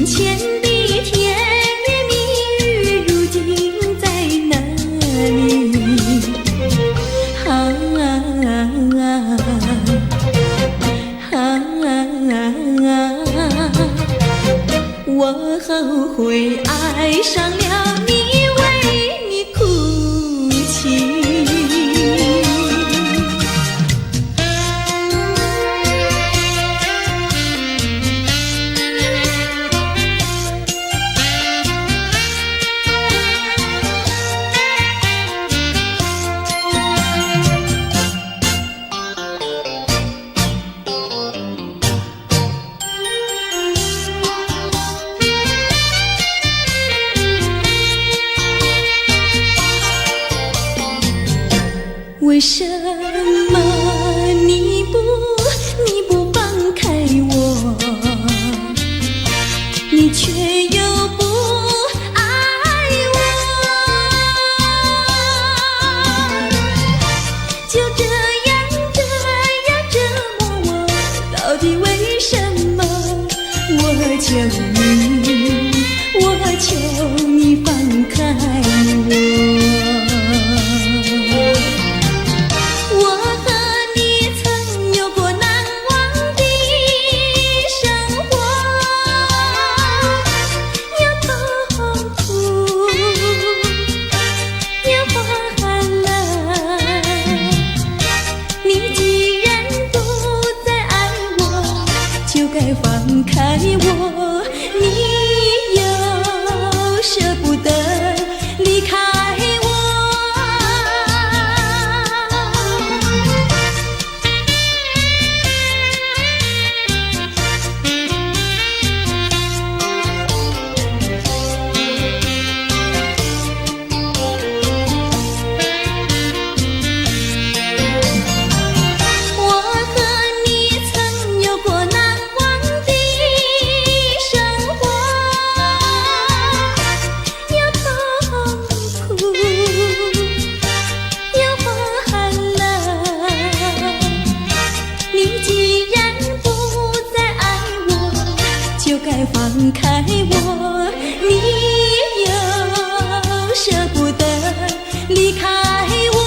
从前的甜言蜜语，如今在哪里？我后悔爱上了你，为你哭泣。为什么你不放开我，你却又不爱我？就这样折磨我，到底为什么？我求你放开我。放开我，你又舍不得离开我。放开我，你又舍不得离开我。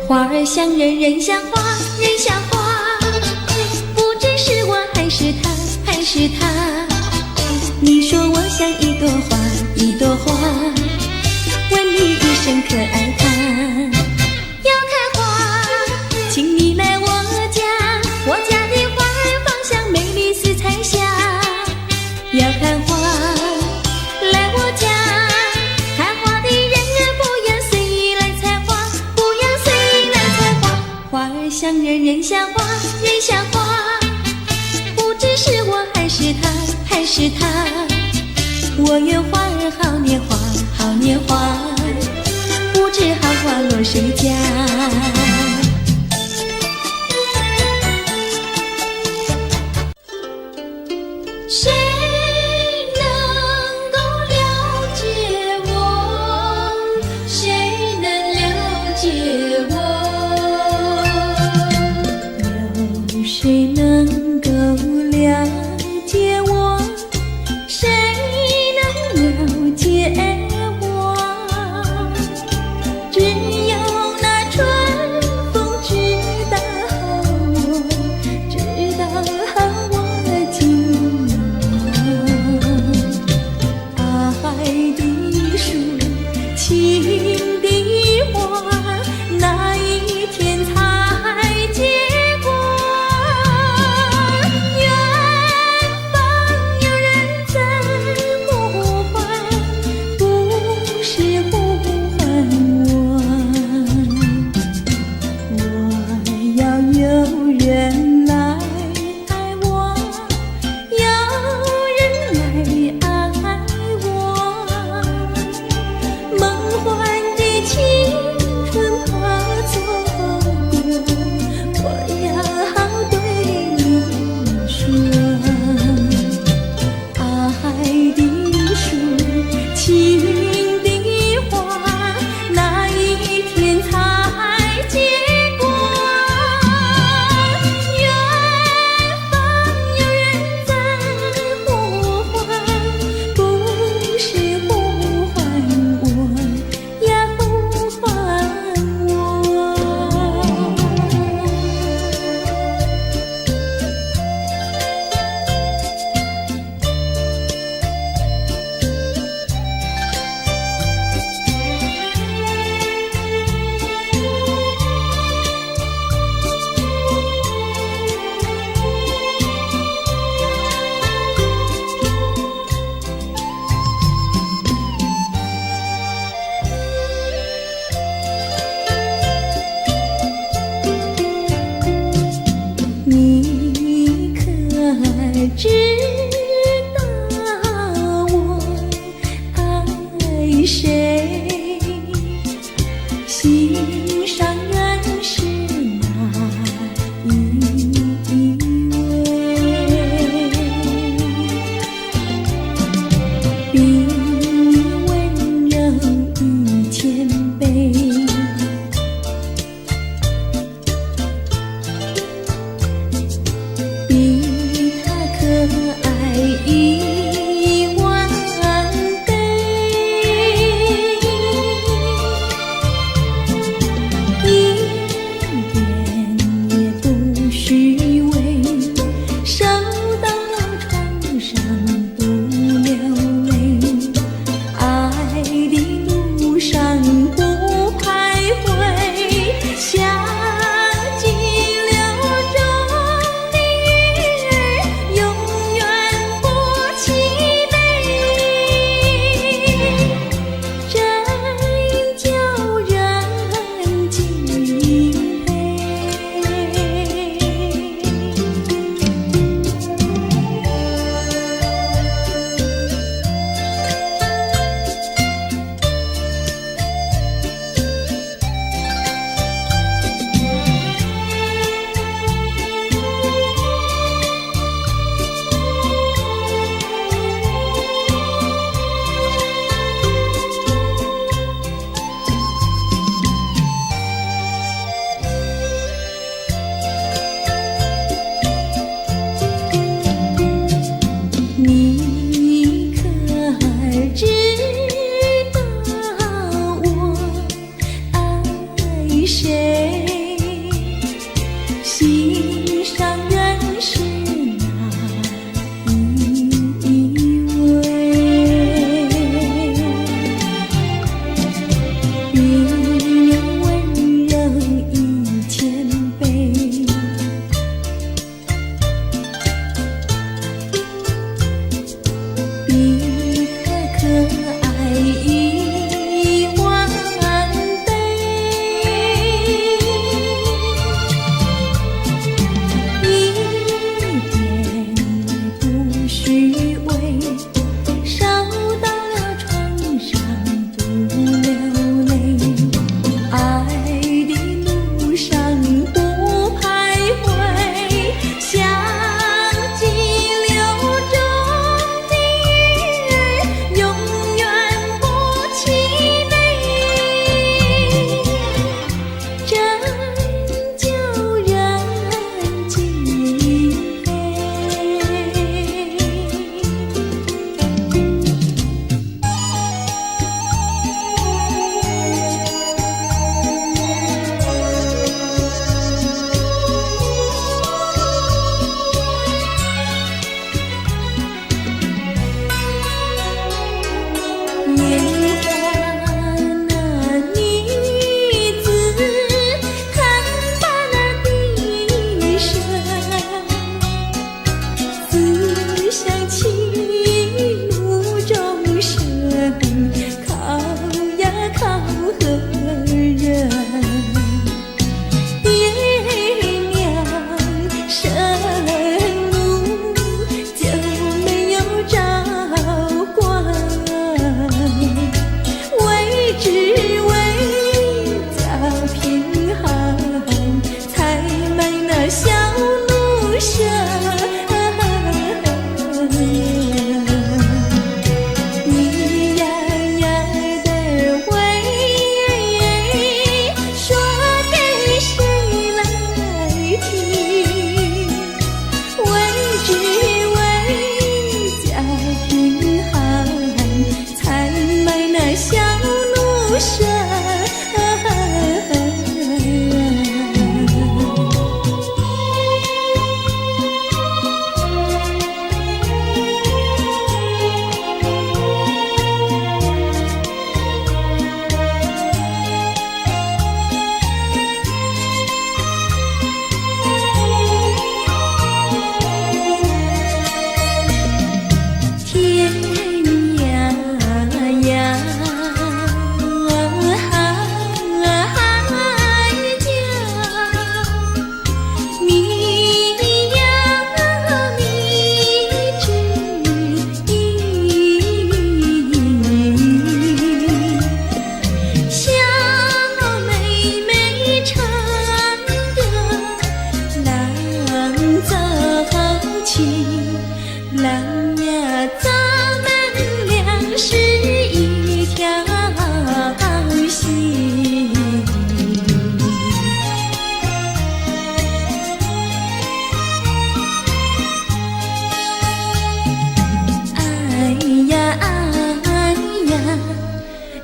花儿像人，人像花，人像花。是他，你说我像一朵花，一朵花，问你一声可爱它？要开花，请你来我家，我家的花儿芳香美丽似彩霞。要看花，来我家，看花的人儿不要随意来采花，不要随意来采花。花儿像人，人像花，人像花。是我还是他？我愿花儿好年华，好年华，不知好花落谁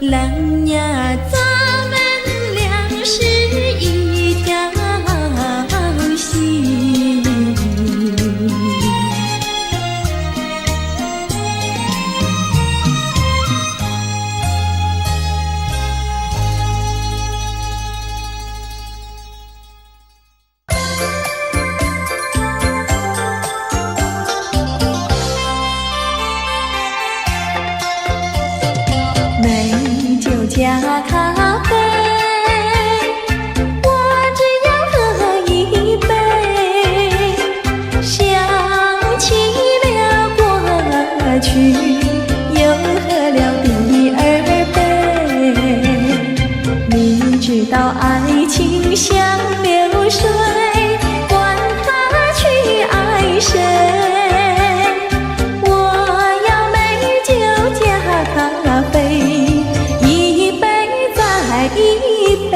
郎呀，咱们俩是一条心。美酒加咖啡，我只要喝一杯。想起了过去，又喝了第二杯。明知道爱情像流水，管他去爱谁。我要美酒加咖啡。一杯，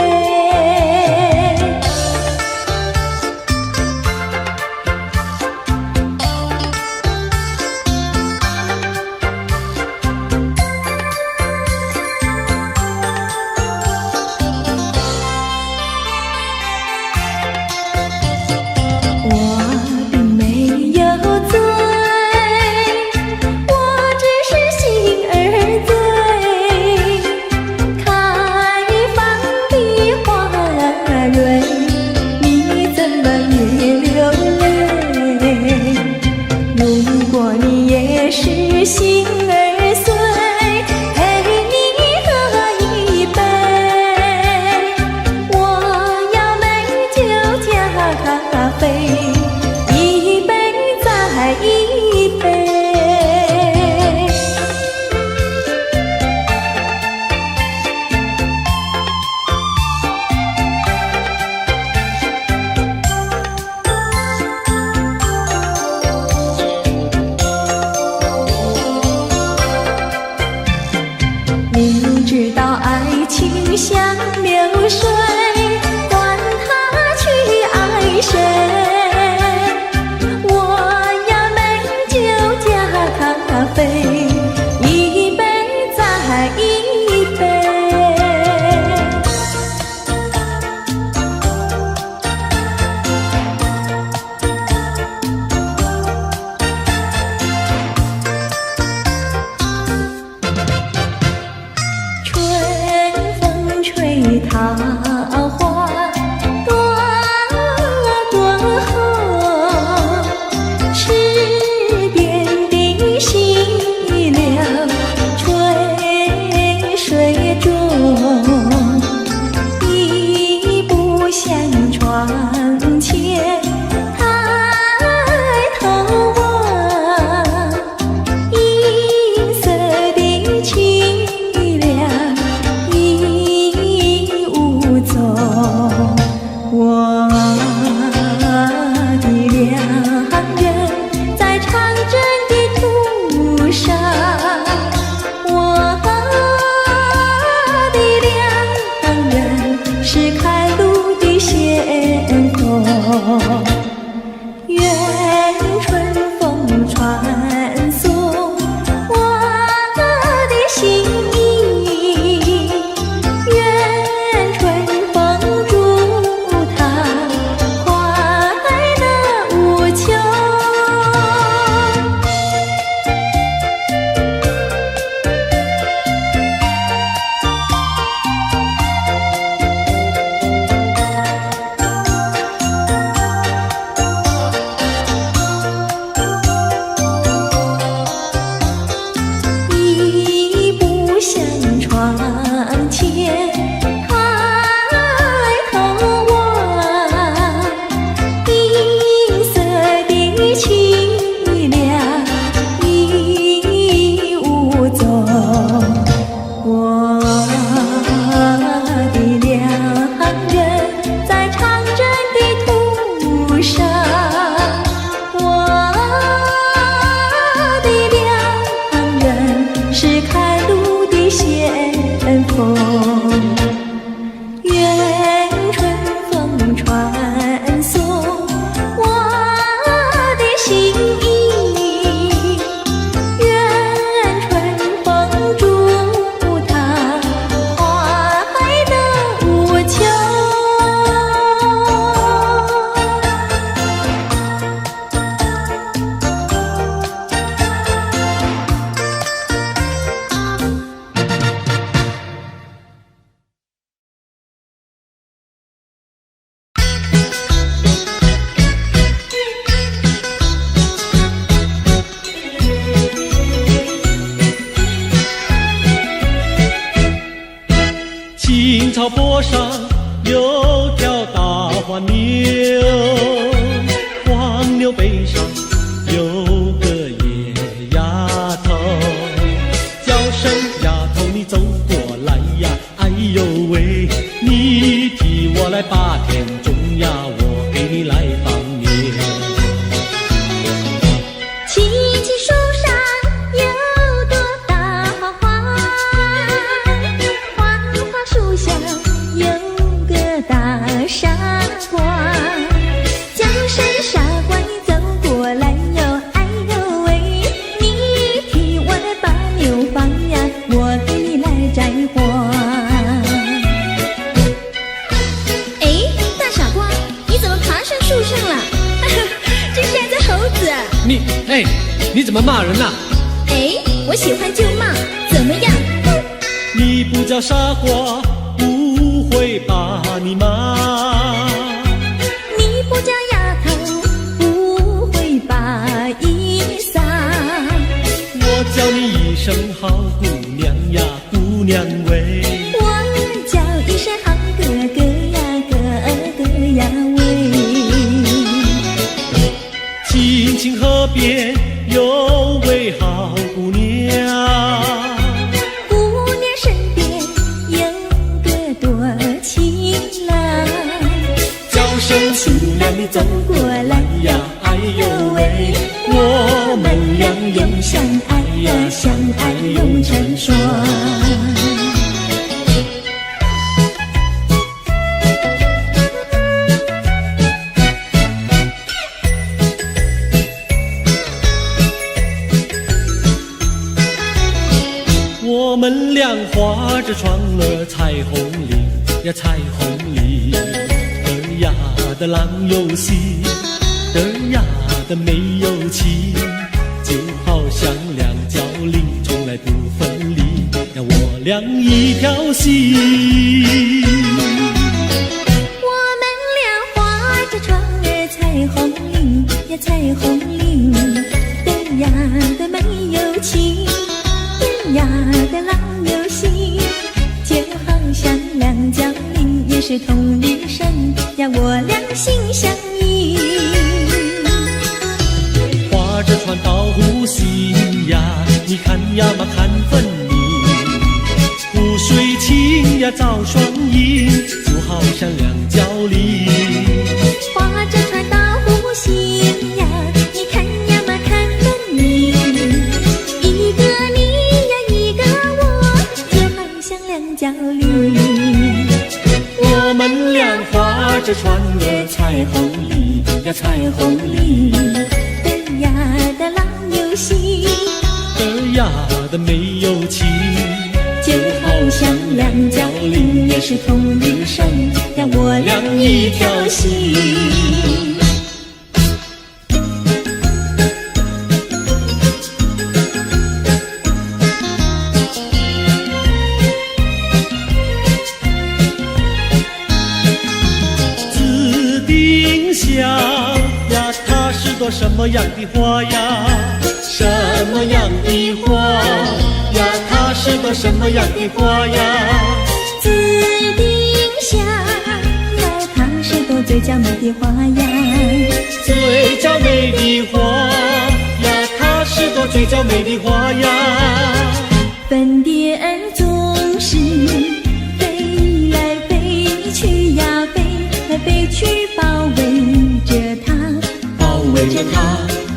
坡上有条大黄牛，黄牛背上有个野丫头，叫声丫头你走过来呀，哎呦喂，你替我来把田种呀，我给你来放牛。青青树上有朵大花花，花花树下有个大傻瓜，叫声傻瓜你走过来哟，哎呦喂，你替我来把牛放呀，我给你来摘花。哎，大傻瓜，你怎么爬上树上了？这是只猴子。你怎么骂人啊？哎，我喜欢就骂，怎么样？你不叫傻瓜，不会把你骂。你不叫丫头，不会把衣撒。我叫你一声好姑娘呀，姑娘喂。我叫一声好哥哥呀，哥哥呀喂。青青河边有位好姑娘，姑娘身边有个多情郎，叫声姑娘你走过来呀，哎呦喂，我们俩永相爱呀，相爱永成双。我们俩划着船儿彩虹里呀，彩虹里儿呀的郎有喜，儿呀的没有妻，就好像两角铃从来不分离呀，我俩一条心。我们俩划着船儿彩虹里呀，彩虹里儿呀的没有情，儿呀的郎有喜，就好像两角铃也是同日生呀，我俩心相依。划着船到湖心呀，你看呀嘛看分明，湖水清呀照双影，就好像两角铃。划着船到湖心呀，你看呀嘛看分明，一个你呀一个我，就好像两角铃。我们俩划着船儿彩虹里呀，彩虹里儿呀的郎有喜，儿呀的没有妻，就好像两角铃也是同日生呀，我俩一条心。紫丁香呀，它是朵什么样的花呀？什么样的花呀？它是朵什么样的花呀？紫丁香呀，它是朵最娇美的花呀，最娇美的花呀，它是朵最娇美的花呀。粉蝶儿总是飞来飞去呀，飞来飞去包围着它，包围着它，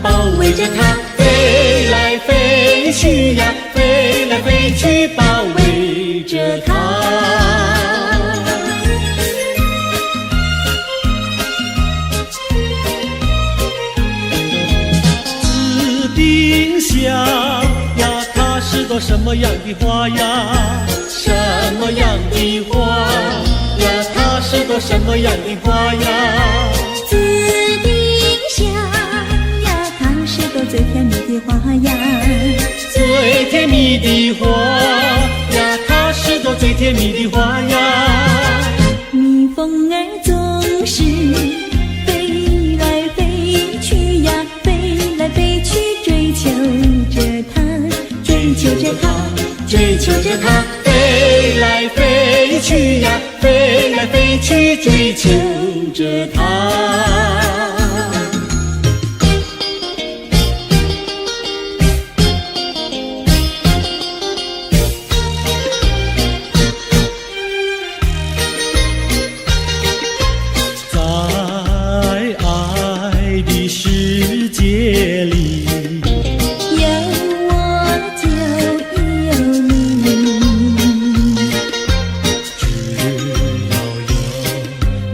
包围着它，飞来飞去呀，飞来飞去，包围着它。紫丁香呀，它是朵什么样的花呀？什么样的花呀？它是朵什么样的花呀？紫丁香呀，它是朵最甜蜜的花呀，最甜蜜的花呀，它是朵最甜蜜的花呀。蜜蜂儿总是飞来飞去呀，飞来飞去追求着它，追求着它，追求着它，飞来飞飞去呀，飞来飞去追求着她。世界里有我就有你，只要有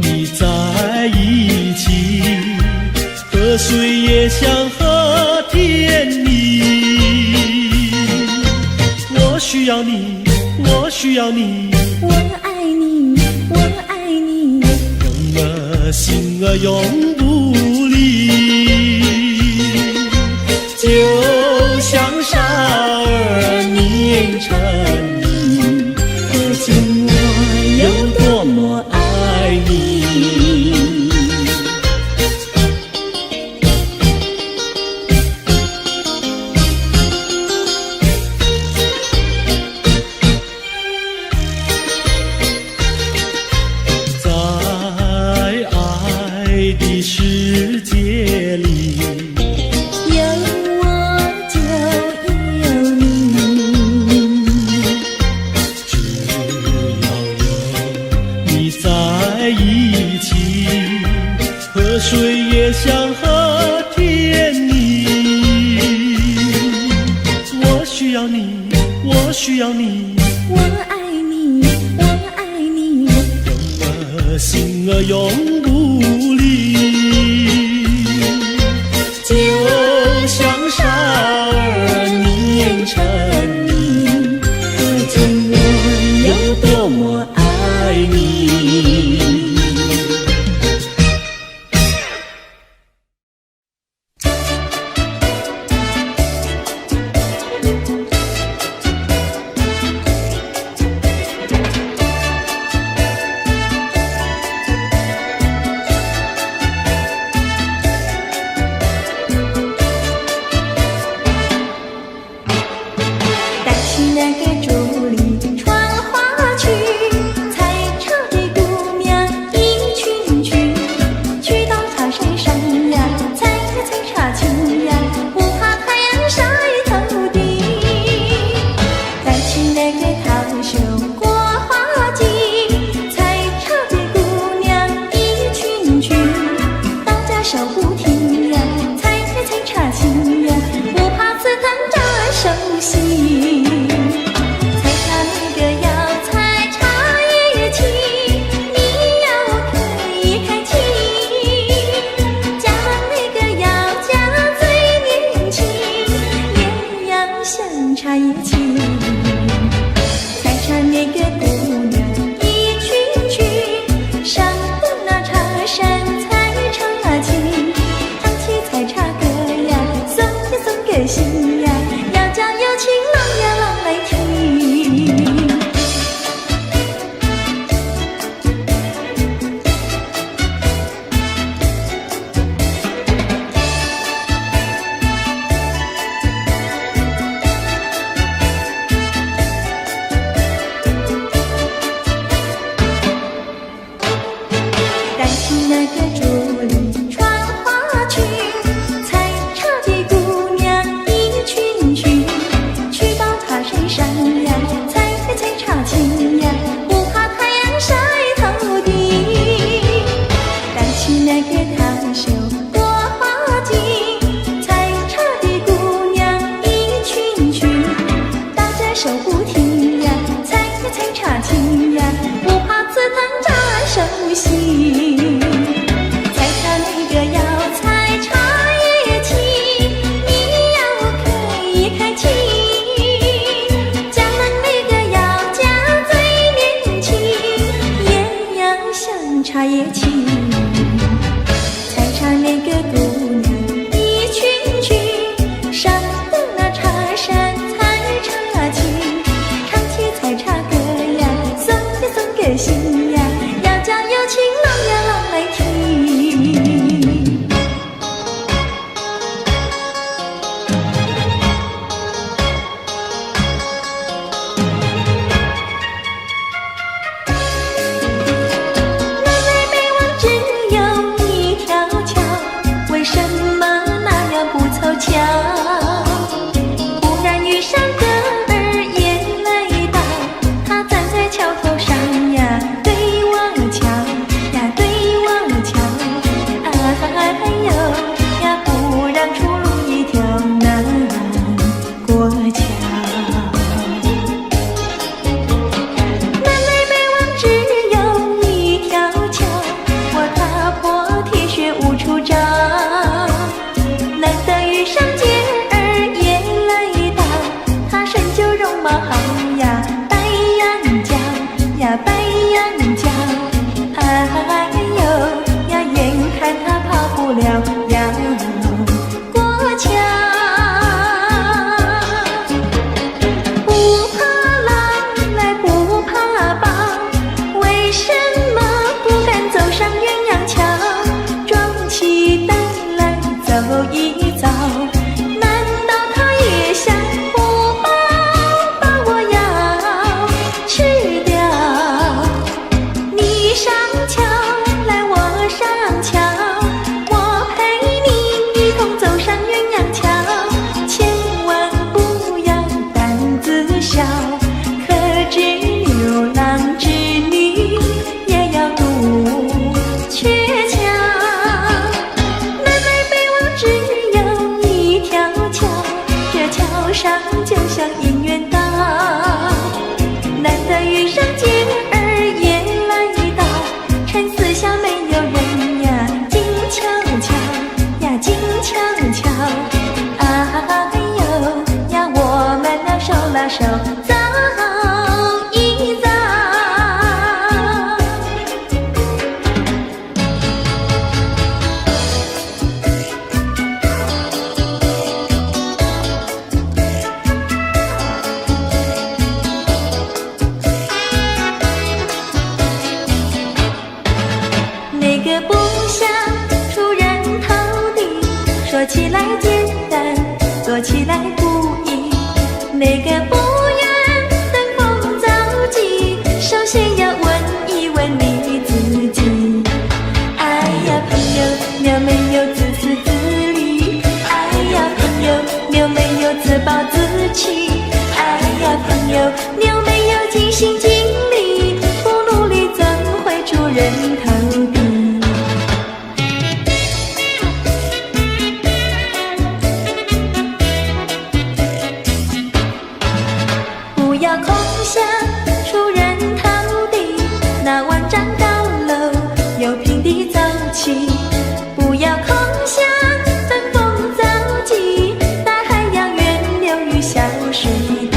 你在一起，河水也像和甜蜜。我需要你，我需要你，我爱你，我爱你，永了心儿永不离。就像傻儿年成荫，可见我有多么爱你。在爱的世界里，有我就有你，只要有你在一起，河水也像和甜蜜。我需要你，我需要你，我爱你，我爱你，永了心儿永不离。就像傻儿年成荫，可见我有多么爱你。带起那个竹篱穿花去，采茶的姑娘一群群，去到茶山上呀，采呀采茶青呀，不怕太阳晒头顶。带起那个桃袖过花季，采茶的姑娘一群群，到家手不停呀，采呀采茶青呀，不怕刺疼着手心。采茶那个要采茶叶青，你要可以开启；嫁那个要嫁最年轻，也要像茶叶青。采茶那个姑娘一群群，上的那茶山采茶青，唱起采茶歌呀，送呀送个心呀，要叫有情郎呀郎来听。带起那个竹篱穿花去，采茶的姑娘一一遭。难道他也想不饱，把我要吃掉？你上桥来，我上桥，我陪你一同走上鸳鸯桥。千万不要胆子小，可知牛郎织女也要渡鹊桥。南来北往只有一条桥，这桥上就像姻缘岛。难得遇上姐儿也来到，趁四下没有人呀，静悄悄呀，静悄悄。哎呦呀，我们俩手拉手走一遭。那个不想出人头地，说起来简单，做起来不易。那个不愿登峰造极，首先要问一问你自己。哎呀朋友，你有没有自私自利？哎呀朋友，你有没有自暴自弃？哎呀朋友，你有没有尽心尽力？不努力怎会出人头地？不要空想出人头地，那万丈高楼由平地走起。不要空想登峰造极，大海洋源流于小水滴。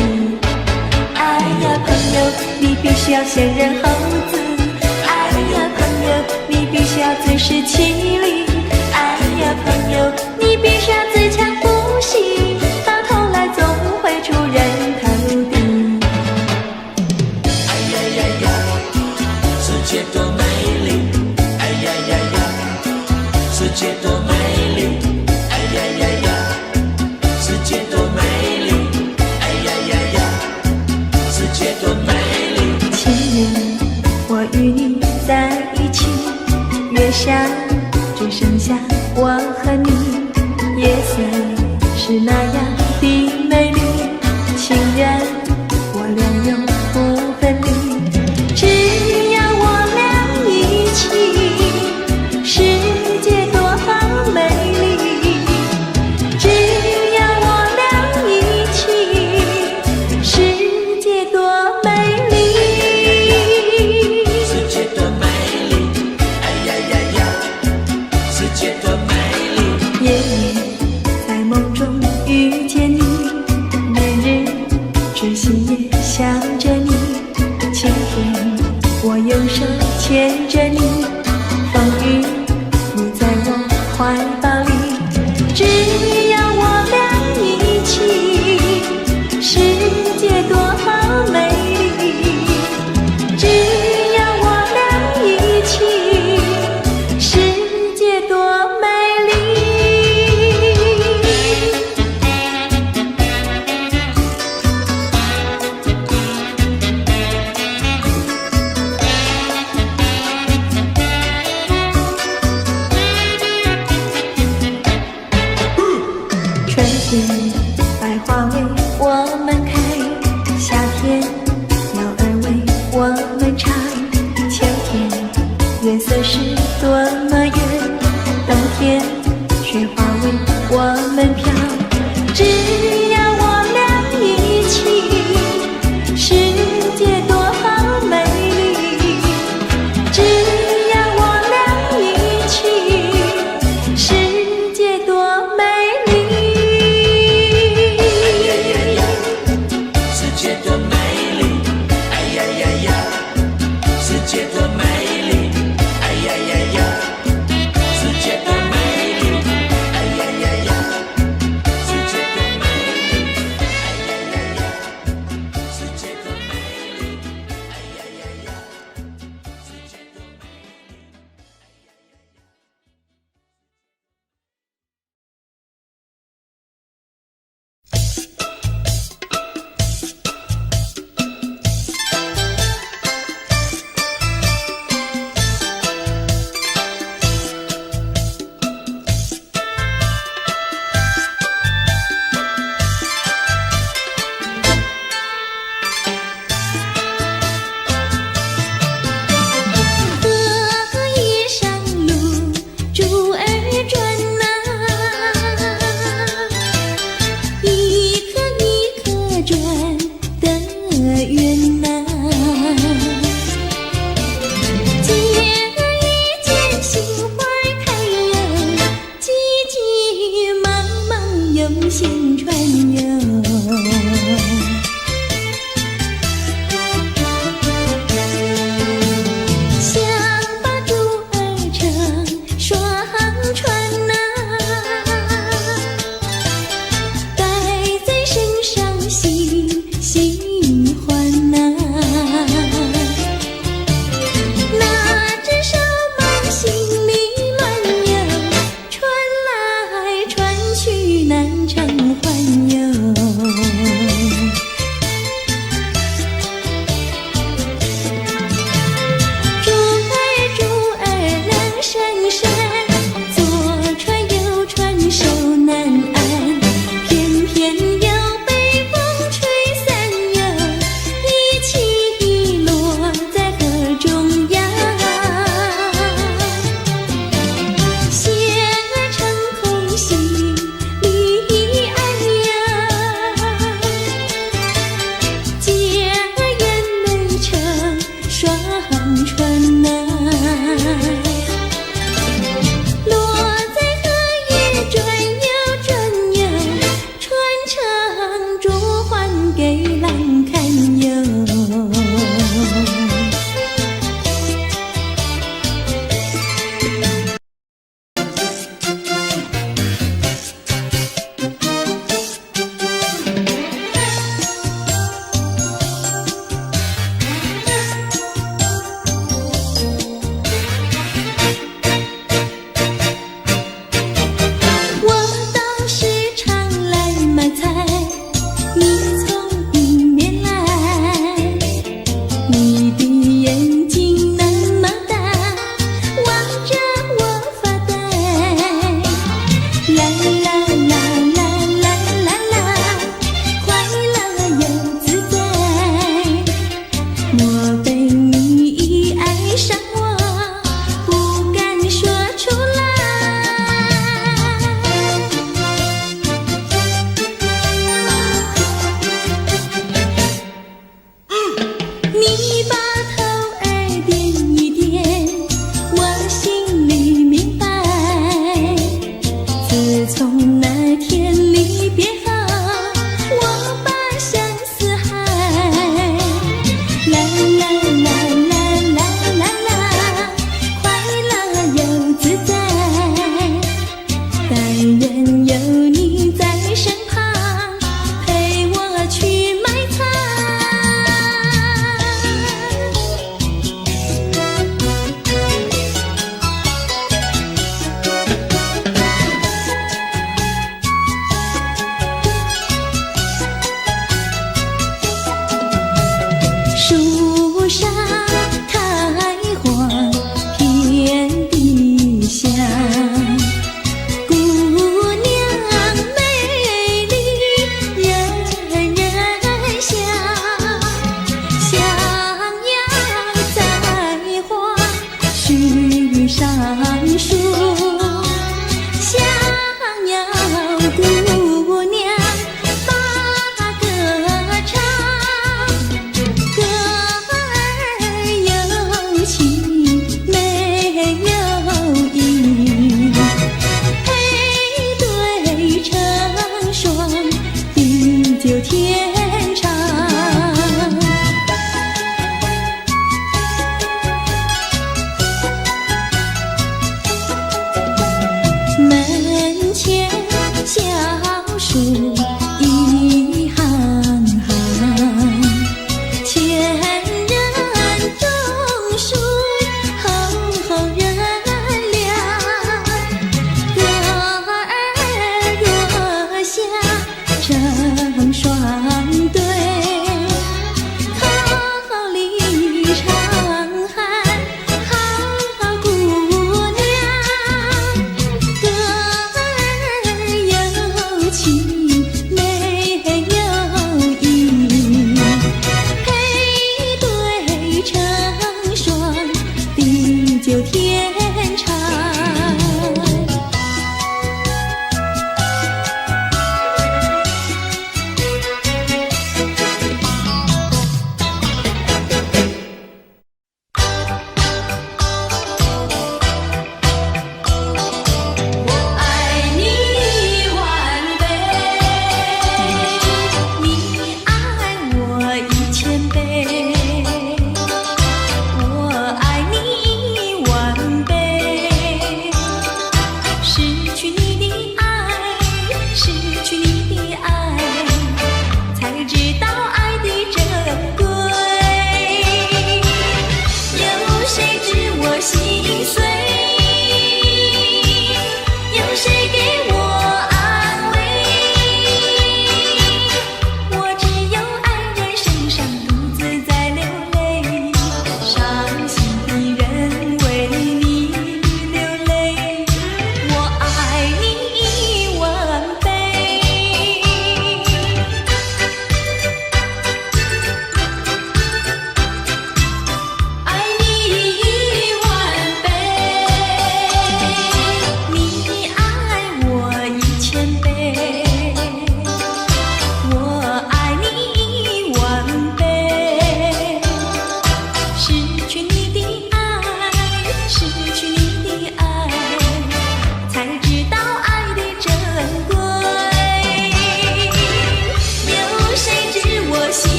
哎呀朋友，你必须要先人后子。哎呀朋友，你必须要自食其力。哎呀朋友，你必须要自强不息，到头来总会出人头地。世界多美丽，哎呀呀呀！世界多美丽，哎呀呀呀！世界多美丽，哎呀呀呀！世界多美丽。情人，我与你在一起，月下只剩下我和你，夜色是那样的美丽。情人，我俩永不分离。只要我俩一起，世界多美丽。只要我俩一起，世界多美丽。世界多美丽，哎呀呀呀！世界多美丽。夜夜在梦中遇见你，年日只心也想着你。晴天我用手牵着你，风雨你在我怀抱里。只要我俩一起，世界多美丽。只要我俩一起，世界多美丽。春天百花为我们开，夏天鸟儿为我们唱。秋天月色是多么圆，冬天雪花为我们飘。只要我俩一起，世界多美丽。只要我俩一起，世界多美丽。世界多美丽，哎呀呀呀！世界多美丽，哎呀呀呀！世界多美丽，哎呀呀呀！用心传游。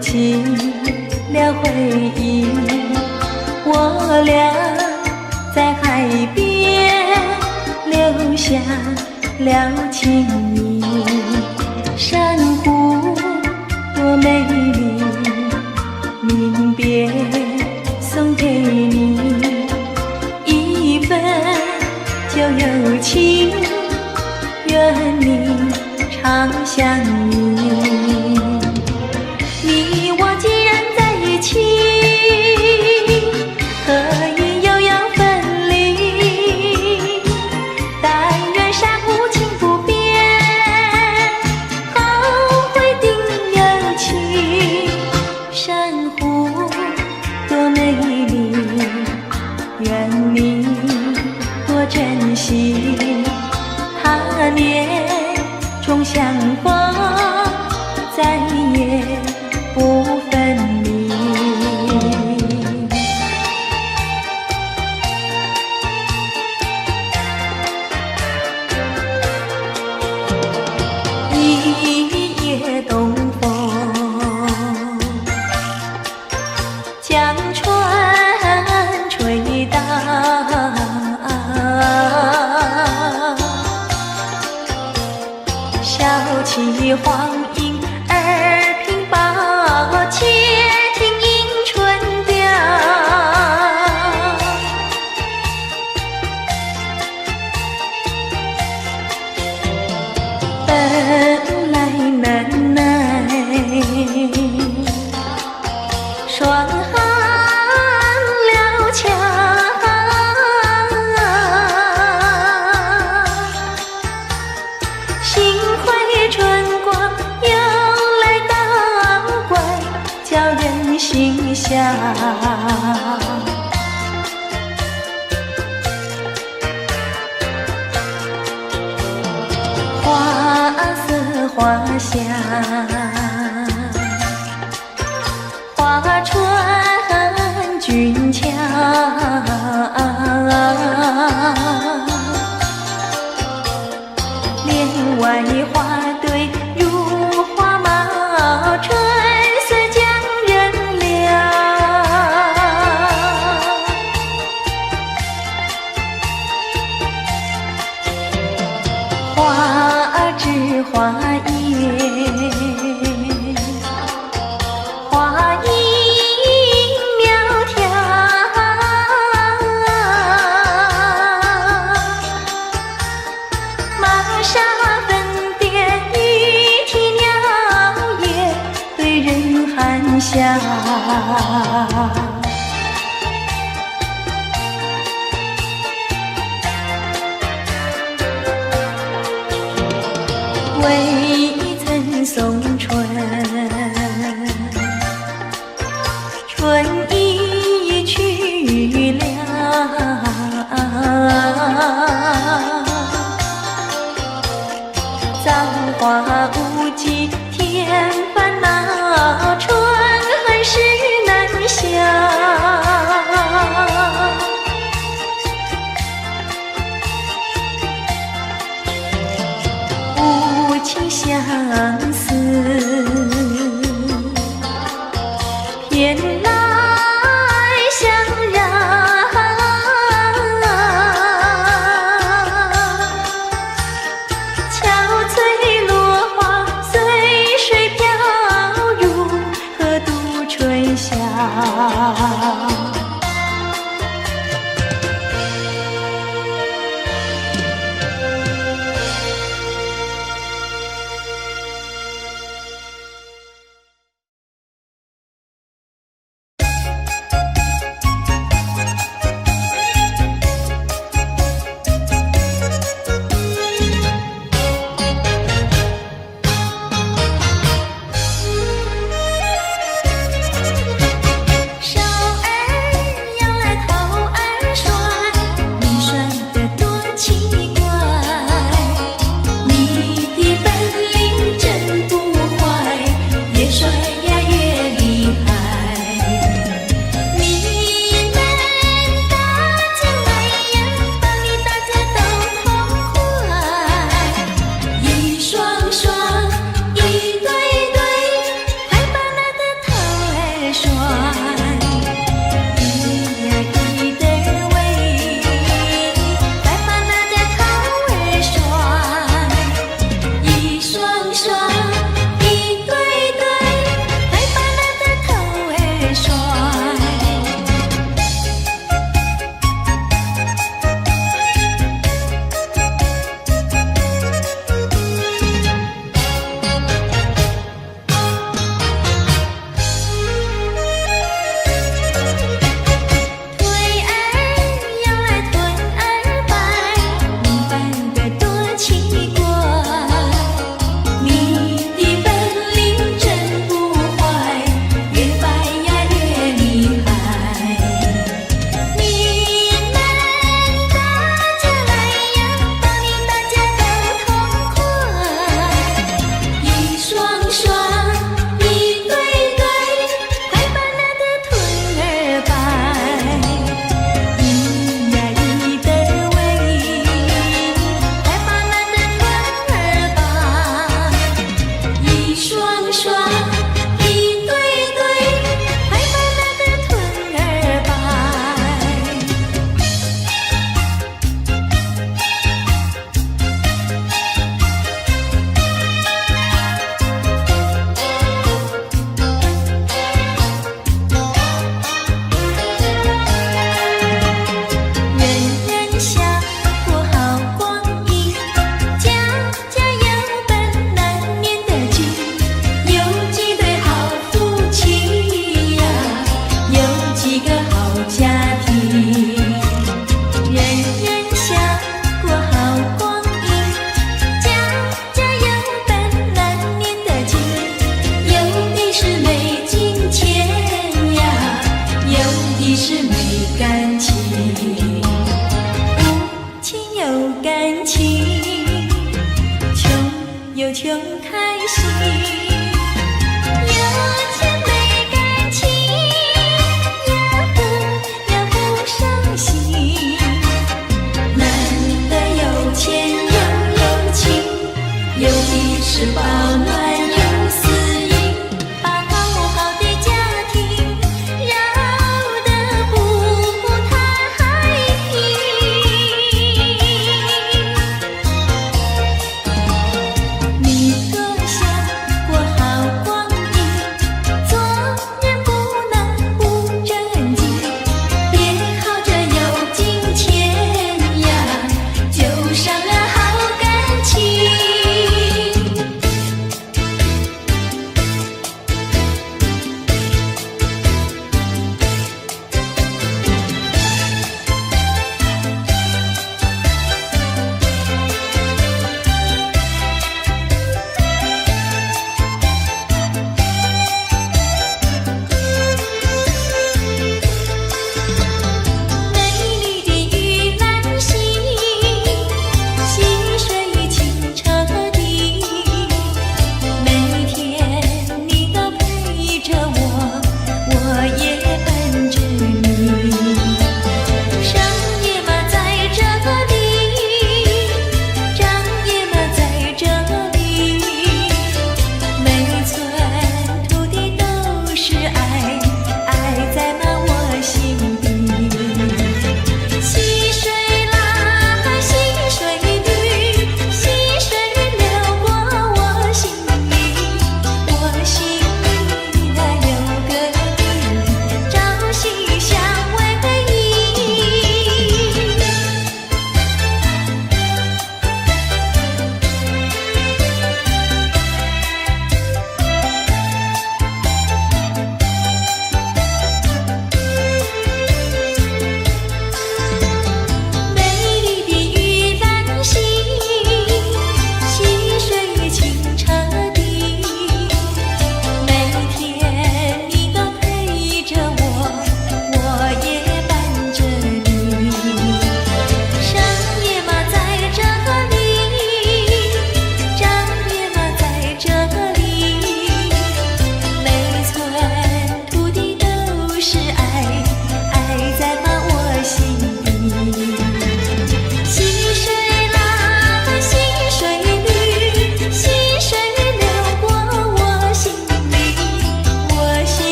起了回忆，我俩在海边留下了情意。珊瑚多美丽，临别送给你一份旧友情，愿你常相依。你我既然在一起，何以又要分离？但愿山无情不变，后会定有期。珊瑚多美丽，愿你多珍惜。他年终相逢，再也不分离。一夜东风，将船吹荡，笑起黄莺儿屏抱，且听迎春调。本来难耐，双行了桥，幸会春光又来到关，叫人心笑。花色花香，花船俊俏，帘外花堆如花帽，春色将人撩。花枝花叶，花影苗条，玛莎粉蝶语啼鸟，也对人含笑。未曾送春，春已去了。造化无极添烦恼，春恨事难消。无情相思，偏来相让。憔悴落花随水飘，如何度春宵？有穷开心，有钱没感情，也不伤心。难得有钱又有情，有的是保暖有私隐，把好好的家庭绕得不太平。你多想过好光阴，做人不能不正经，别靠着有金钱呀，就伤了好感情。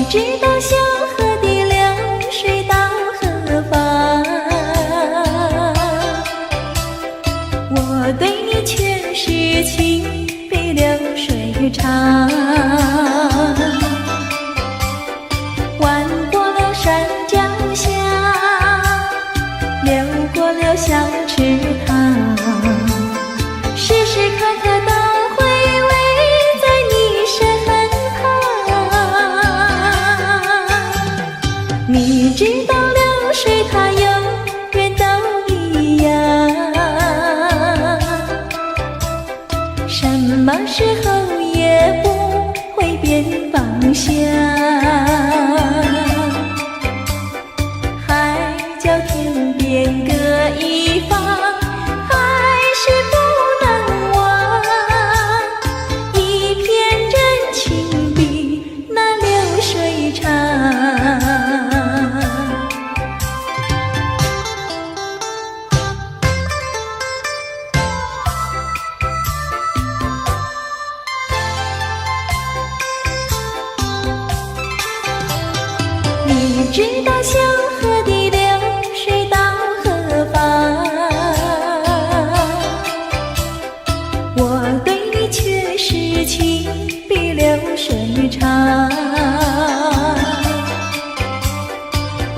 知道小河的流水到何方，我对你却是情比流水长。弯过了山脚下，流过了小池塘，时时刻刻都回味在你身旁。你知道流水它永远都一样，什么时候也不会变方向。海角天边各一方，还是不能忘。一片真情比那流水长。你知道小河的流水到何方，我对你却是情比流水长。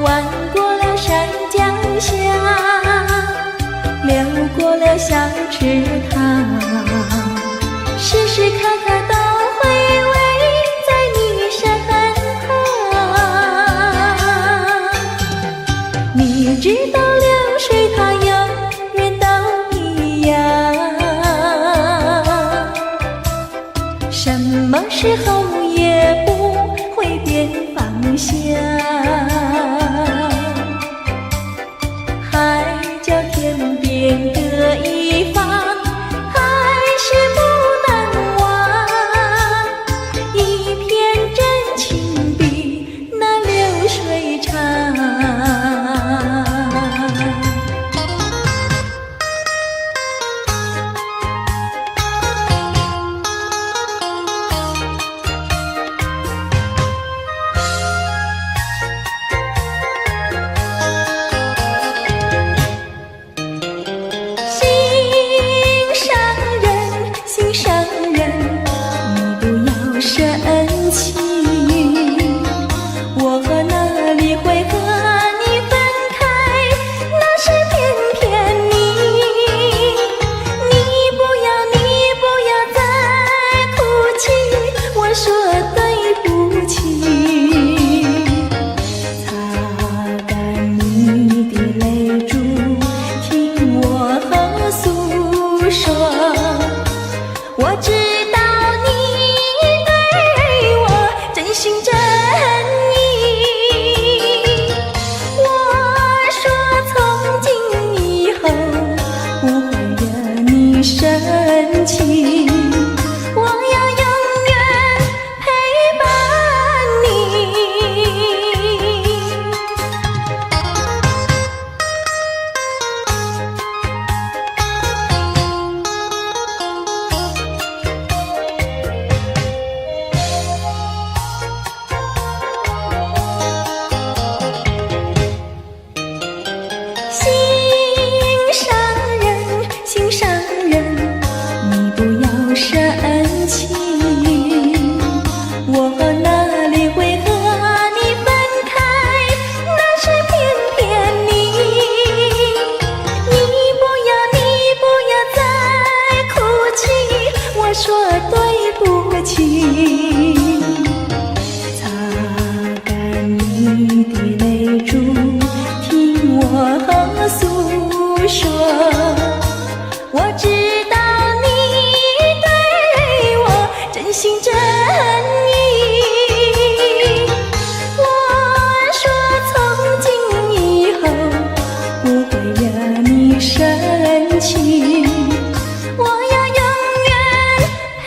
弯过了山脚下，流过了小池塘，时时刻刻都回味在你身旁。你知道流水它永远都一样，什么时候也不会变方向。海角天边各一方，还是不能忘。一片真情比那流水长。心上人，你不要生气，我哪里会和你分开，那是偏偏你。你不要再哭泣，我说对不起。擦干你的泪珠，听我诉说。我知道你对我真心真意，我说从今以后不会惹你生气，我要永远陪伴你。心上人，你不要生气，我哪里会和你分开，那是偏偏你。你不要再哭泣，我说对不起。擦干你的泪珠，听我诉说。我知道你对我真心真意，我说从今以后不会惹你生气，我要永远陪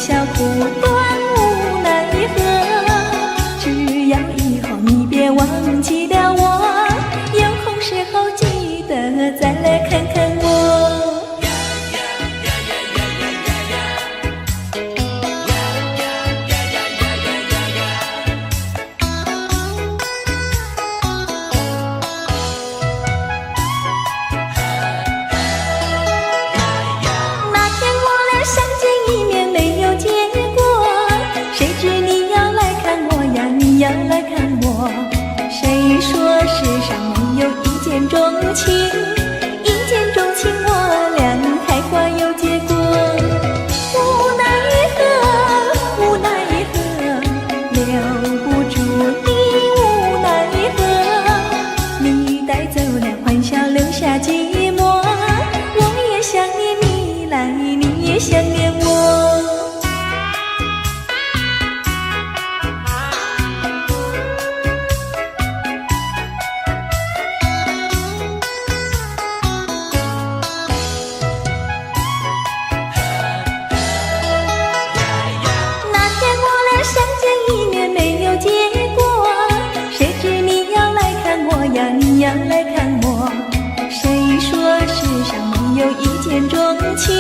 笑苦短无奈何，只要以后你别忘记了我，有空时候记得再来看看我。要来看我，谁说世上没有一见钟情？一见钟情，我俩开花有结果。无奈何，无奈何，留不住你，无奈何。你带走了欢笑，留下寂寞。我也想念你来，你也想念我。你要来看我，谁说世上没有一见钟情？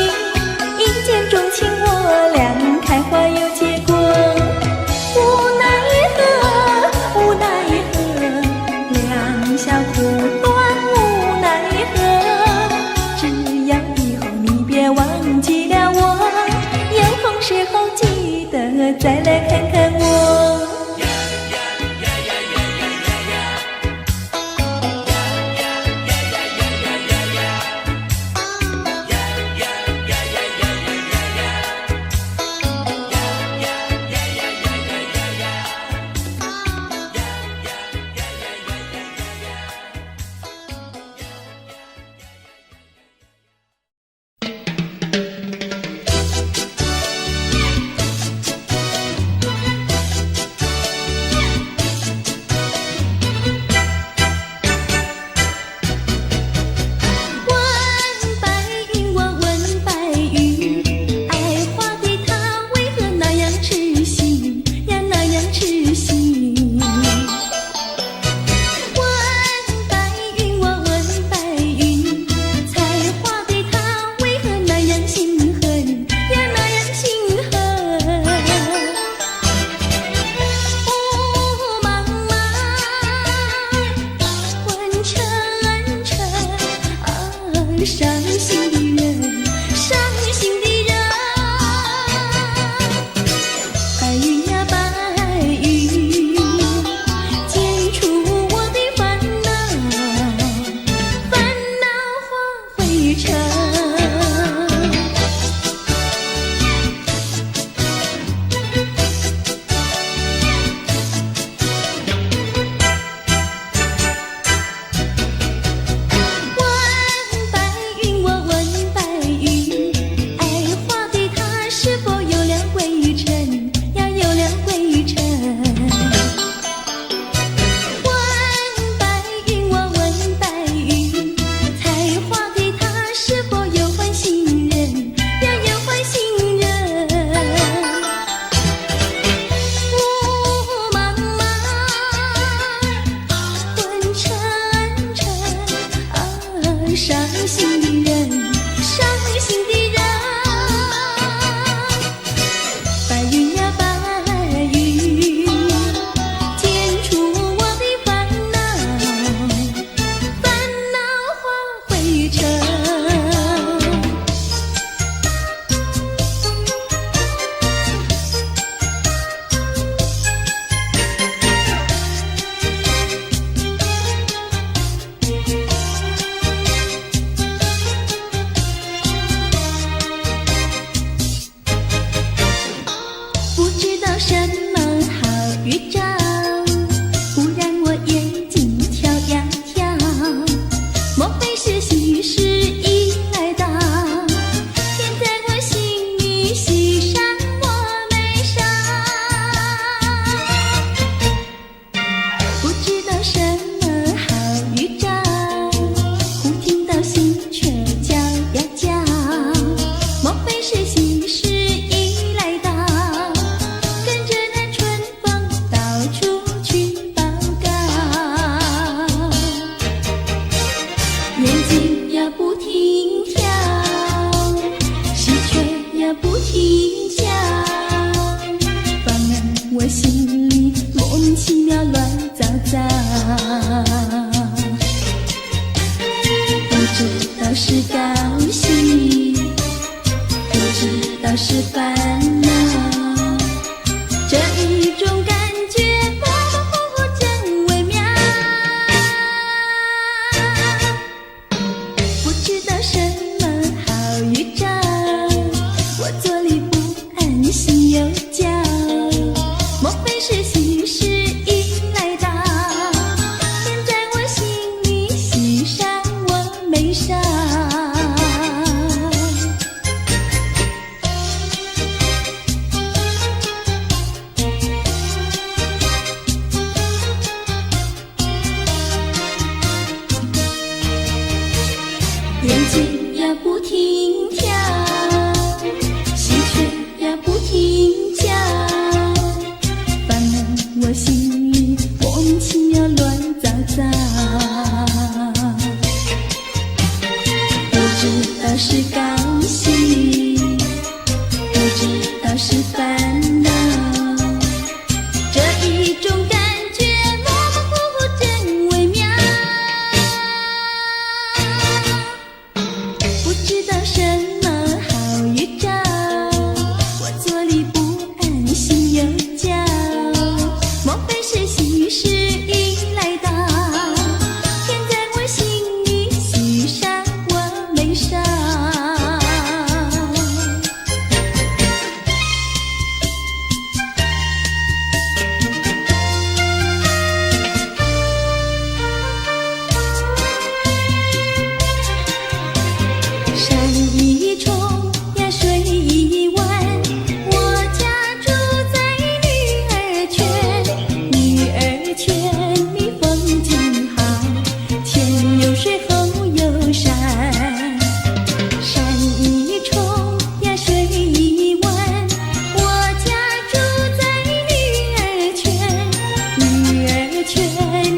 一见钟情，我俩开花有结果。无奈何，无奈何，两小苦短无奈何。只要以后你别忘记了我，有空时候记得再来看看我。烦恼。这一种感觉模模糊糊真微妙，不知道什么好预兆，我坐立不安，心又焦，莫非是喜事已来到？天在我心里，喜上我眉梢。眼睛呀不停跳，喜鹊呀不停叫，烦恼我心里莫名其妙乱糟糟。不知道是高兴，不知道是烦恼，这一种感觉模模糊糊真微妙。不知道什么好预兆，我坐立不安，心又焦，莫非是喜事已来到？天在我心里，喜上我眉梢。山一重呀水一弯，我家住在女儿圈。女儿圈里风景好，前有水后有山。山一重呀水一弯，我家住在女儿圈。女儿圈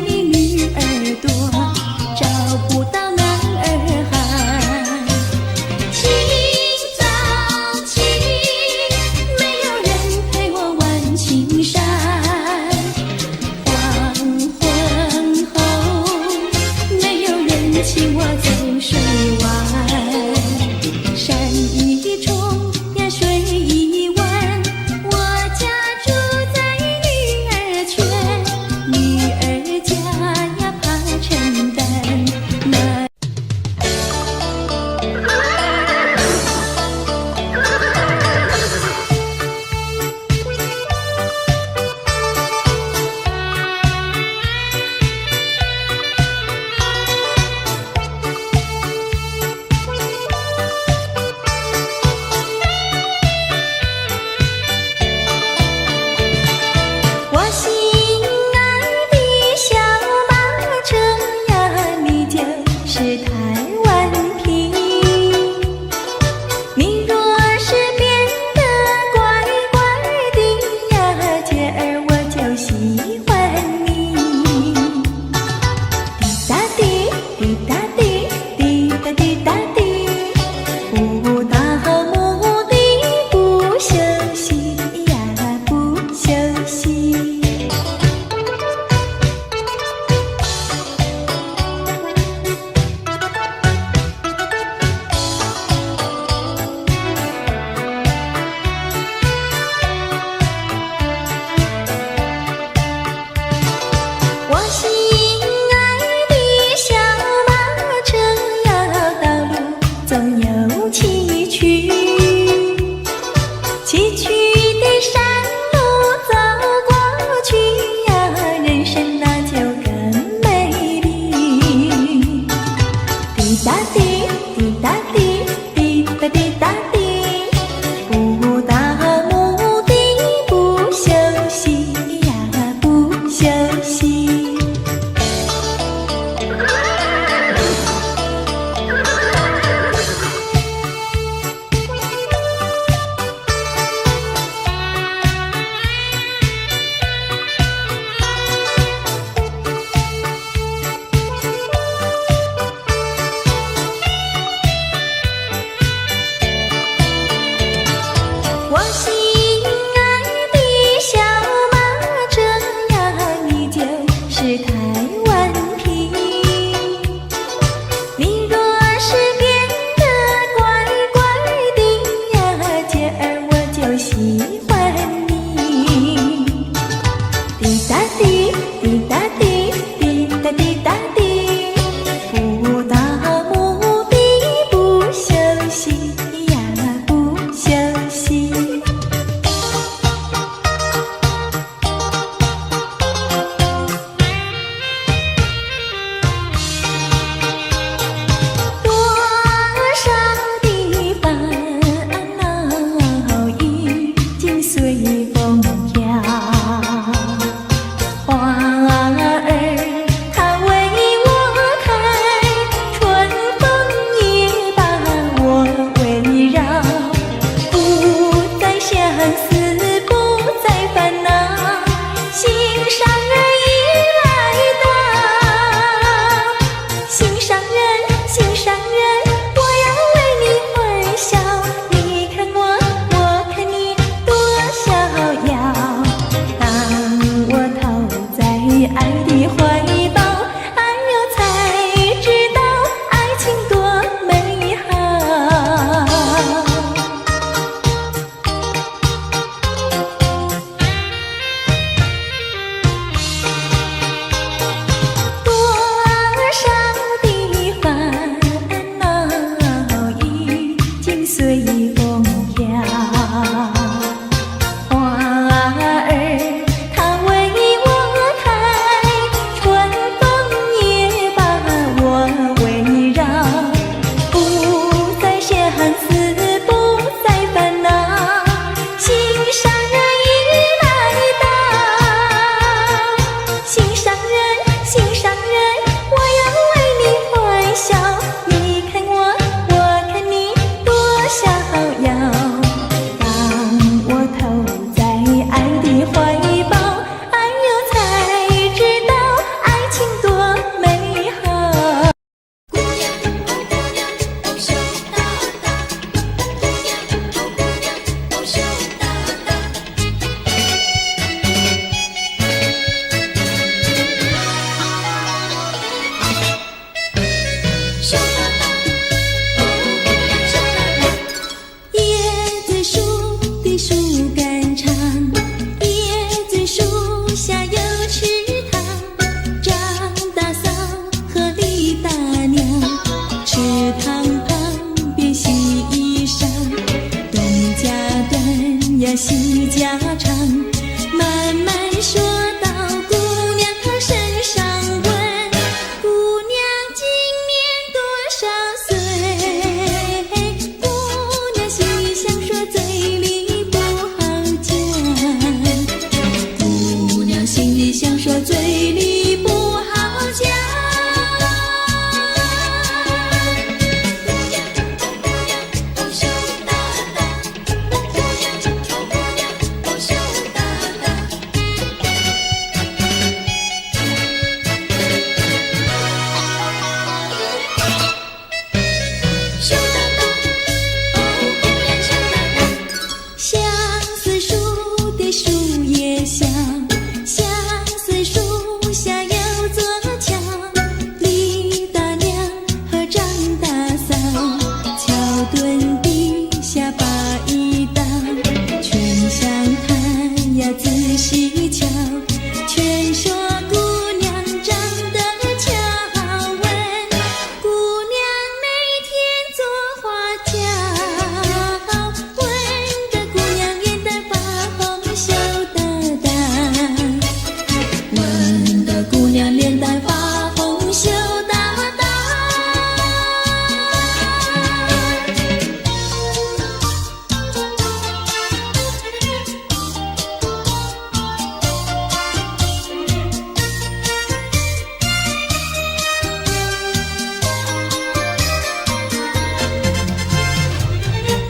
里女儿多，找不到男儿汉。清早起，没有人陪我玩青山，黄昏后，没有人请我走水湾。山一重呀水一弯，我家住在女儿圈。女儿家呀怕承担那我心爱的小马车呀，你就是台湾瓶。你若是变得乖乖的呀，姐儿我就喜欢你。滴答滴，滴答滴，滴答滴答滴，不到目的不休息呀，不休息。我心爱的小马车呀，道路总有崎岖，崎岖的山路走过去呀，人生那就更美丽。滴答滴，滴答滴，滴答滴答滴，不到目的不休息呀，不休息。都喜欢你。滴答滴，滴答滴，滴答滴答滴，不到目的不休息呀，不休息。多少的烦恼已经随风飘，花儿它为我开，春风也把我围绕，不再相思，不再烦恼，心上人已来到，心上人，心上人，我要为你欢笑，你看我，我看你，多逍遥。当我投在爱的怀抱，哎呦才知道爱情多美好。多少的烦恼已经随风飘，花儿它为我开，春风也把我围绕，不再相思，不再烦恼，心上人已来到，心上人，心上人，我要为你欢笑，你看我，我看你，多逍遥。当我投在爱的怀抱，哎呦才知道爱情多美好。姑娘，哦姑娘，哦羞答答。姑娘，哦姑娘，哦羞答答。羞答答，哦姑娘羞答答。椰子树的树干长，椰子树下有池塘，张大嫂和李大娘，池塘旁边洗衣裳，东家短呀西家长，慢慢说到姑娘她身上问，姑娘今年多少岁？姑娘心里想说，嘴里不好讲。姑娘心里想说，嘴里不好讲。姑娘，哦姑娘，哦羞答答。姑娘，哦姑娘，哦羞答答。羞答答，哦姑娘羞答答。相思树的树叶香，相思树下有座桥，李大娘和张大嫂，桥墩底下把一道，全相看呀仔细瞧，全说姑娘长得巧，问姑娘每天做花轿，问得姑娘脸蛋发红羞答答，问得姑娘脸蛋发红羞答答。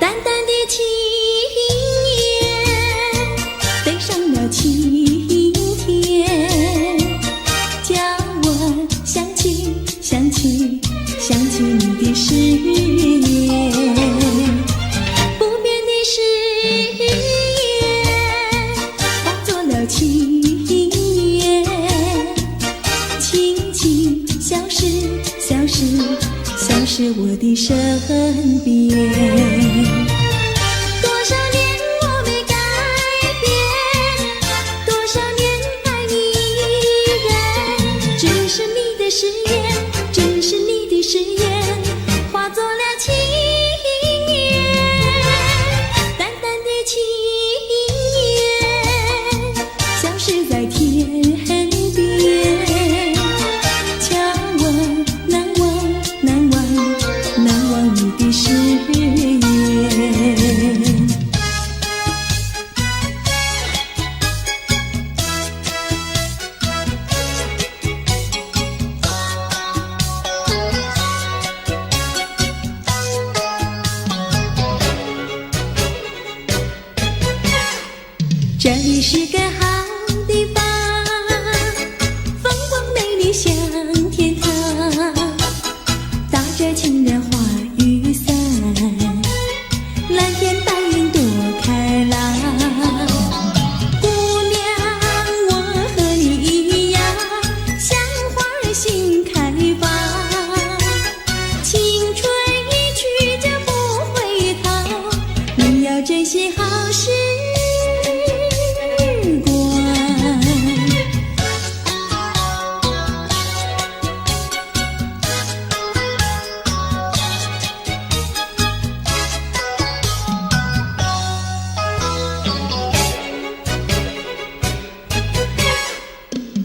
淡淡的青叶飞上了青天，叫我想起想起想起你的誓言，不变的誓言化作了情缘，轻轻消失消失消失我的身边。多少年我没这里是个好地方，风光美丽像天堂，打着情人花雨伞，蓝天白云多开朗。姑娘，我和你一样，像花儿心开放，青春一去就不回头，你要珍惜好时光。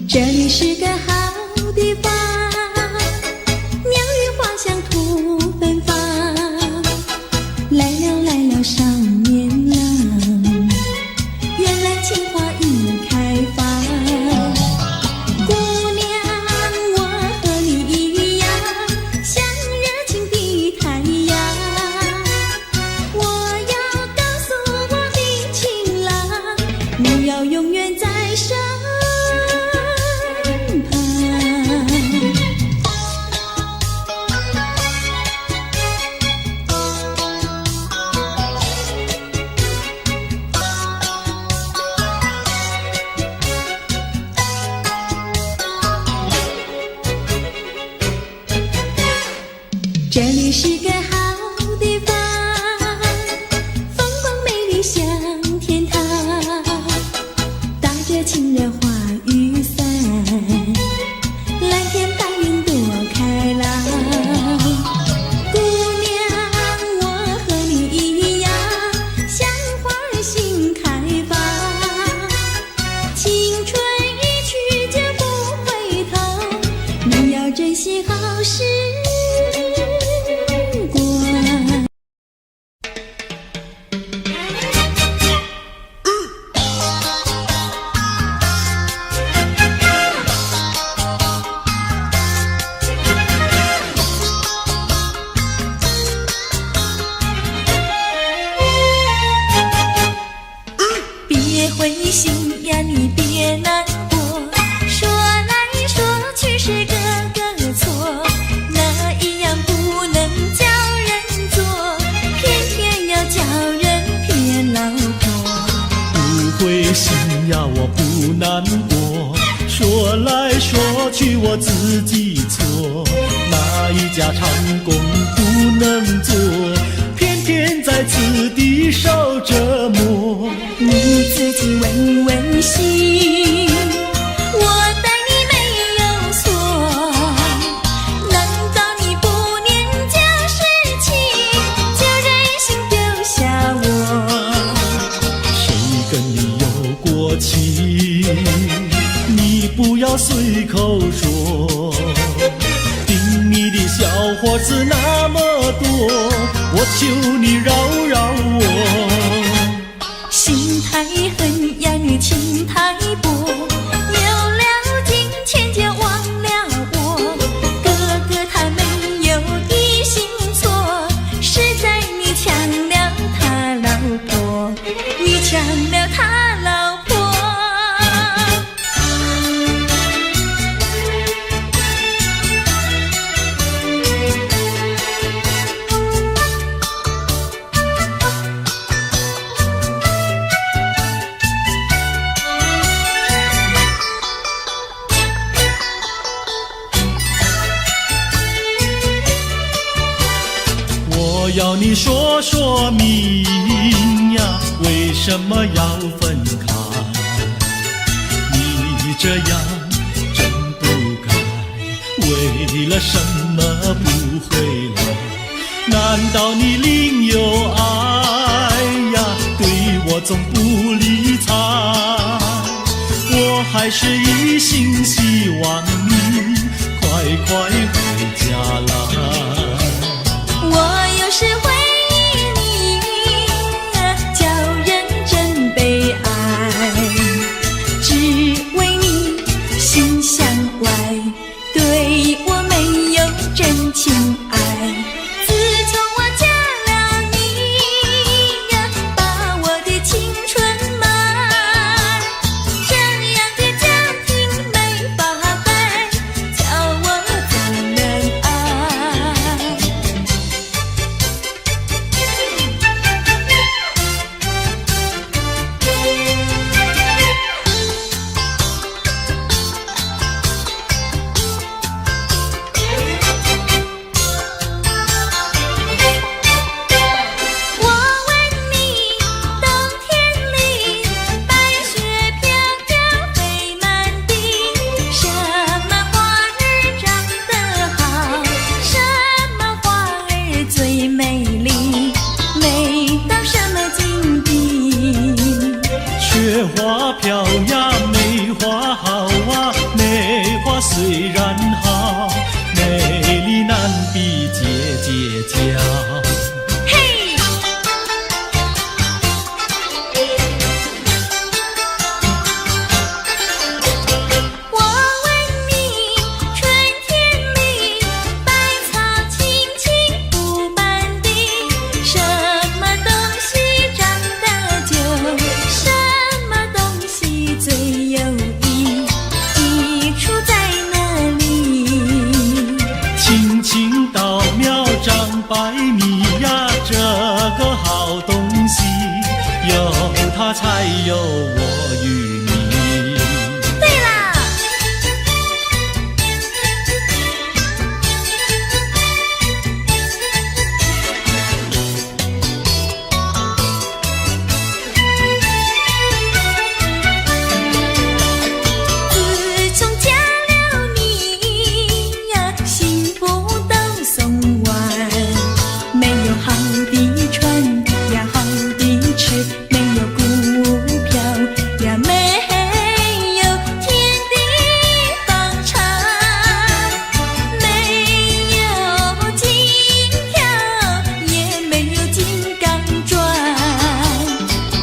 这里是个好地方，鸟语花香吐芬芳，来了来了少年郎，原来情花已开放。姑娘，我和你一样，像热情的太阳，我要告诉我的情郎，你要永远在身旁。这里是个好地方，风光美丽像天堂，打着情人花雨伞，蓝天白云多开朗。姑娘，我和你一样，像花儿心开放，青春一去就不回头，你要珍惜好时光。别灰心呀，你别难过，说来说去是个个错，哪一样不能叫人做，偏偏要叫人骗老婆。不灰心呀，我不难过，说来说去我自己错，哪一家长工不能做，偏偏在此地受折磨。你自己问问心，我待你没有错，难道你不念旧事情，就任性丢下我？谁跟你有过情，你不要随口说，听你的小伙子那么多，我求你饶饶我。心太狠呀，你情太薄，有了金钱就忘了我。哥哥他没有一心错，是在你抢了他老婆，你抢了他老婆。我要你说说明呀，为什么要分开？你这样真不该，为了什么不回来？难道你另有爱呀？对我总不理睬，我还是一心希望你快快回家来。我有时会忆你，叫人真悲哀，只为你心向外，对我没有真情爱。自从我嫁了你呀，把我的青春埋。雪花飘呀，梅花好啊，梅花虽然好，美丽难比姐姐娇。嘿，我问你，春天里百草青青不满地，什么东西长得久，什么东西最有益，益处在哪里？青青稻苗长百米呀，这个好东西，有它才有我与你。对啦，自从嫁了你呀，幸福都送完，没有好的穿呀，好的吃，没有股票呀，没有天地方长，没有金条，也没有金刚钻，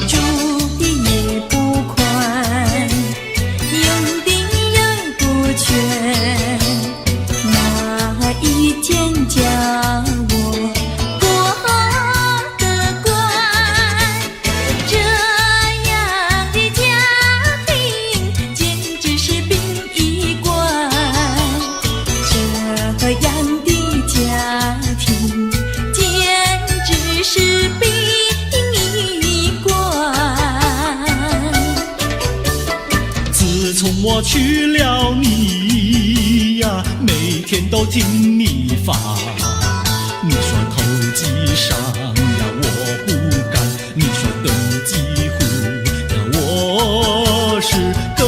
住的也不宽，用的又不全，哪一天叫我过得关？这样的家庭简直是殡仪馆，这样的家庭简直是殡仪馆。自从我娶了你呀，每天都听你发。你说投机商呀，我不干；你说登记户呀，我是更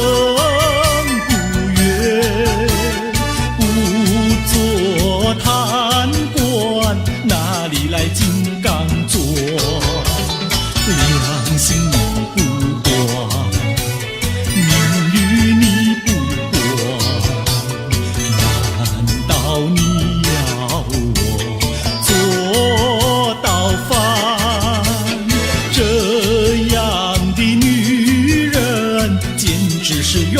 不愿。不做贪官，哪里来金刚座？良心你不管，名誉你不管，难道你要我做到饭？这样的女人简直是冤